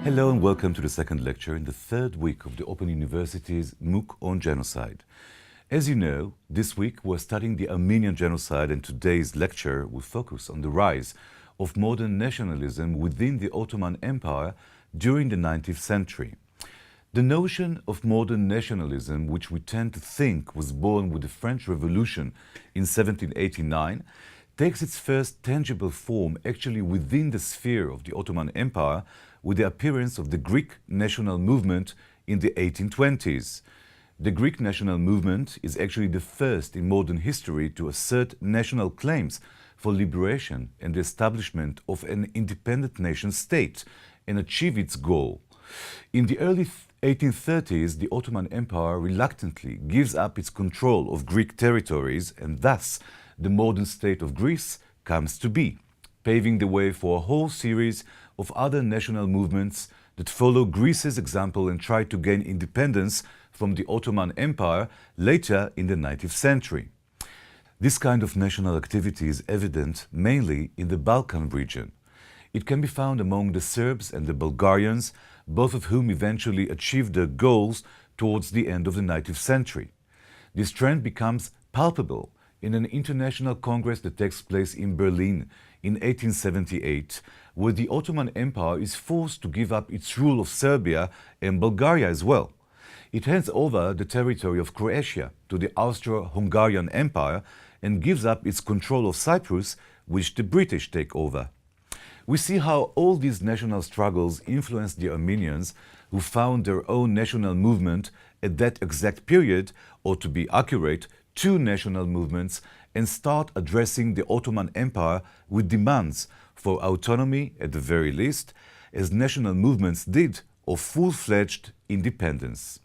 Hello and welcome to the second lecture in the third week of the Open University's MOOC on genocide. As you know, this week we're studying the Armenian genocide, and today's lecture will focus on the rise of modern nationalism within the Ottoman Empire during the 19th century. The notion of modern nationalism, which we tend to think was born with the French Revolution in 1789, takes its first tangible form actually within the sphere of the Ottoman Empire with the appearance of the Greek national movement in the 1820s. The Greek national movement is actually the first in modern history to assert national claims for liberation and the establishment of an independent nation state and achieve its goal. In the early 1830s, the Ottoman Empire reluctantly gives up its control of Greek territories, and thus the modern state of Greece comes to be, paving the way for a whole series of other national movements that follow Greece's example and try to gain independence from the Ottoman Empire later in the 19th century. This kind of national activity is evident mainly in the Balkan region. It can be found among the Serbs and the Bulgarians, both of whom eventually achieved their goals towards the end of the 19th century. This trend becomes palpable in an international congress that takes place in Berlin in 1878, where the Ottoman Empire is forced to give up its rule of Serbia and Bulgaria as well. It hands over the territory of Croatia to the Austro-Hungarian Empire and gives up its control of Cyprus, which the British take over. We see how all these national struggles influenced the Armenians, who found their own national movement at that exact period, or to be accurate, two national movements, and start addressing the Ottoman Empire with demands for autonomy at the very least, as national movements did, or full-fledged independence.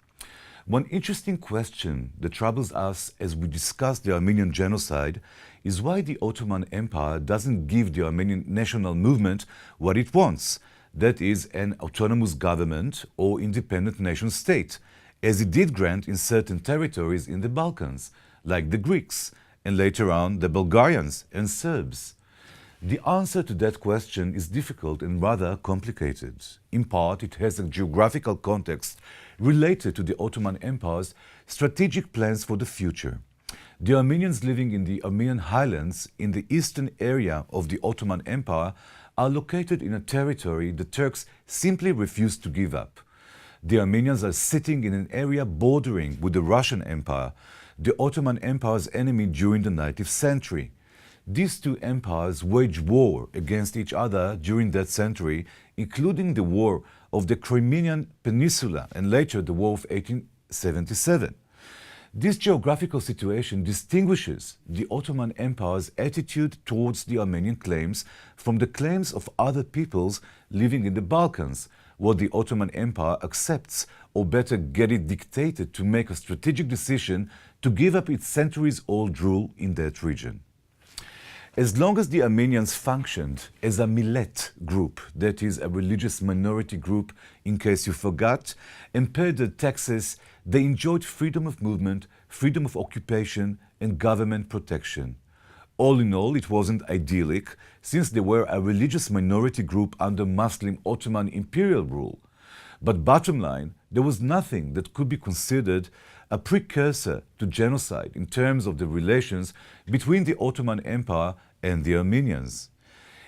One interesting question that troubles us as we discuss the Armenian genocide is why the Ottoman Empire doesn't give the Armenian national movement what it wants, that is, an autonomous government or independent nation state, as it did grant in certain territories in the Balkans, like the Greeks, and later on the Bulgarians and Serbs. The answer to that question is difficult and rather complicated. In part, it has a geographical context related to the Ottoman Empire's strategic plans for the future. The Armenians living in the Armenian highlands in the eastern area of the Ottoman Empire are located in a territory the Turks simply refuse to give up. The Armenians are sitting in an area bordering with the Russian Empire, the Ottoman Empire's enemy during the 19th century. These two empires waged war against each other during that century, including the War of the Crimean Peninsula and later the War of 1877. This geographical situation distinguishes the Ottoman Empire's attitude towards the Armenian claims from the claims of other peoples living in the Balkans, where the Ottoman Empire accepts, or better get it dictated to make a strategic decision to give up its centuries-old rule in that region. As long as the Armenians functioned as a millet group, that is, a religious minority group, in case you forgot, and paid their taxes, they enjoyed freedom of movement, freedom of occupation, and government protection. All in all, it wasn't idyllic, since they were a religious minority group under Muslim Ottoman imperial rule. But bottom line, there was nothing that could be considered a precursor to genocide in terms of the relations between the Ottoman Empire and the Armenians.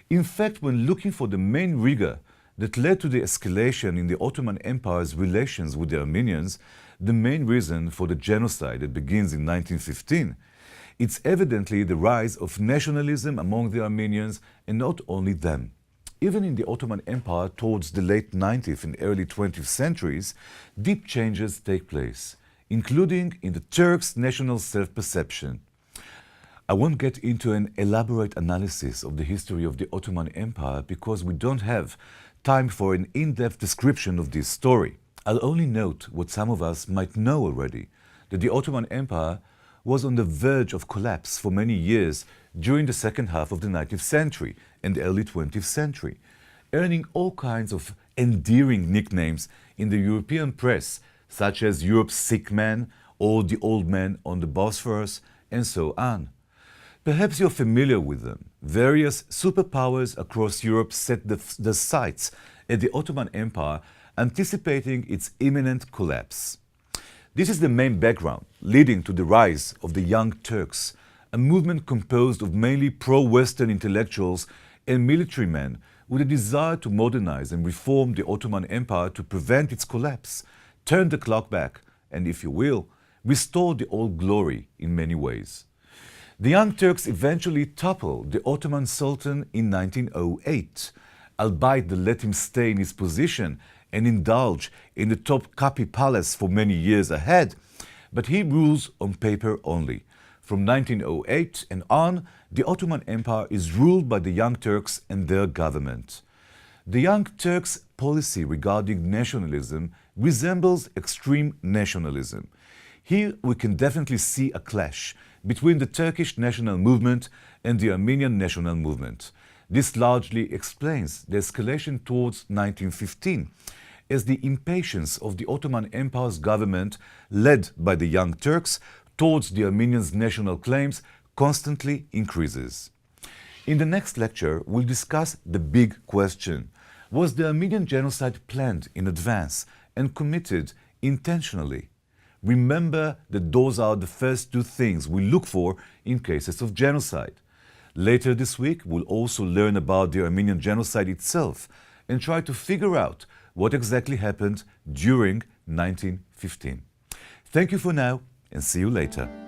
In fact, when looking for the main rigor that led to the escalation in the Ottoman Empire's relations with the Armenians, the main reason for the genocide that begins in 1915, it's evidently the rise of nationalism among the Armenians, and not only them. Even in the Ottoman Empire towards the late 19th and early 20th centuries, deep changes take place, including in the Turks' national self-perception. I won't get into an elaborate analysis of the history of the Ottoman Empire because we don't have time for an in-depth description of this story. I'll only note what some of us might know already, that the Ottoman Empire was on the verge of collapse for many years during the second half of the 19th century and the early 20th century, earning all kinds of endearing nicknames in the European press, such as Europe's sick man or the old man on the Bosphorus, and so on. Perhaps you're familiar with them. Various superpowers across Europe set the sights at the Ottoman Empire, anticipating its imminent collapse. This is the main background leading to the rise of the Young Turks, a movement composed of mainly pro-Western intellectuals and military men with a desire to modernize and reform the Ottoman Empire to prevent its collapse, turn the clock back, and if you will, restore the old glory in many ways. The Young Turks eventually toppled the Ottoman Sultan in 1908, albeit they let him stay in his position and indulge in the Topkapi Palace for many years ahead, but he rules on paper only. From 1908 and on, the Ottoman Empire is ruled by the Young Turks and their government. The Young Turks' policy regarding nationalism resembles extreme nationalism. Here we can definitely see a clash between the Turkish national movement and the Armenian national movement. This largely explains the escalation towards 1915, as the impatience of the Ottoman Empire's government, led by the Young Turks, towards the Armenians' national claims constantly increases. In the next lecture, we'll discuss the big question: was the Armenian genocide planned in advance and committed intentionally? Remember that those are the first two things we look for in cases of genocide. Later this week, we'll also learn about the Armenian genocide itself and try to figure out what exactly happened during 1915. Thank you for now, and see you later.